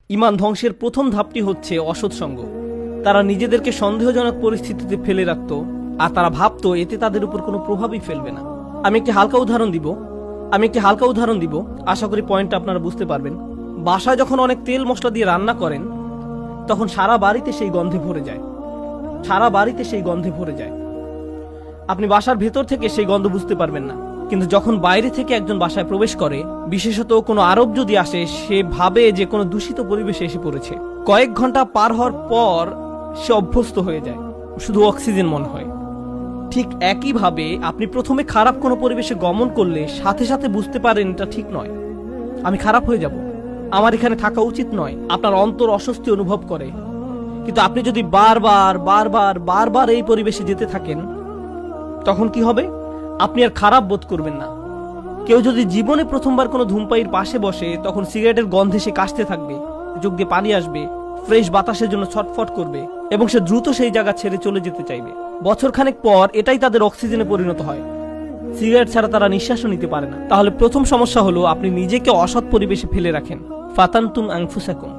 ঈমান ধ্বংসের প্রথম ধাপটি হচ্ছে অসৎ সঙ্গ। তারা নিজেদেরকে সন্দেহজনক পরিস্থিতিতে ফেলে রাখত, আর তারা ভাবতো এতে তাদের উপর কোনো প্রভাবই ফেলবে না। আমি একটি হালকা উদাহরণ দিব, আশা করি পয়েন্টটা আপনারা বুঝতে পারবেন। বাসায় যখন অনেক তেল মশলা দিয়ে রান্না করেন, তখন সারা বাড়িতে সেই গন্ধে ভরে যায়। আপনি বাসার ভেতর থেকে সেই গন্ধ বুঝতে পারবেন না, কিন্তু যখন বাইরে থেকে একজন বাসায় প্রবেশ করে, বিশেষত কোনো আরব যদি আসে, সে ভাবে যে কোনো দূষিত পরিবেশে এসে পড়েছে। কয়েক ঘন্টা পার হওয়ার পর সে অভ্যস্ত হয়ে যায়, শুধু অক্সিজেন মনে হয়। ঠিক একইভাবে আপনি প্রথমে খারাপ কোনো পরিবেশে গমন করলে সাথে সাথে বুঝতে পারেন এটা ঠিক নয়, আমি খারাপ হয়ে যাব, আমার এখানে থাকা উচিত নয়। আপনার অন্তর অস্বস্তি অনুভব করে। কিন্তু আপনি যদি বারবার এই পরিবেশে যেতে থাকেন, তখন কি হবে? আপনি আর খারাপ বোধ করবেন না। কেউ যদি জীবনে প্রথমবার কোনো ধূমপায়ীর পাশে বসে, তখন সিগারেটের গন্ধে সে কাশতে থাকবে, চোখ দিয়ে পানি আসবে, ফ্রেশ বাতাসের জন্য ছটফট করবে, এবং সে দ্রুত সেই জায়গা ছেড়ে চলে যেতে চাইবে। বছরখানেক পর এটাই তাদের অক্সিজেনে পরিণত হয়। সিগারেট ছাড়া তারা নিঃশ্বাসও নিতে পারে না। তাহলে প্রথম সমস্যা হলো আপনি নিজেকে অসৎ পরিবেশে ফেলে রাখেন। ফাতানতুম আনফুসাকুম।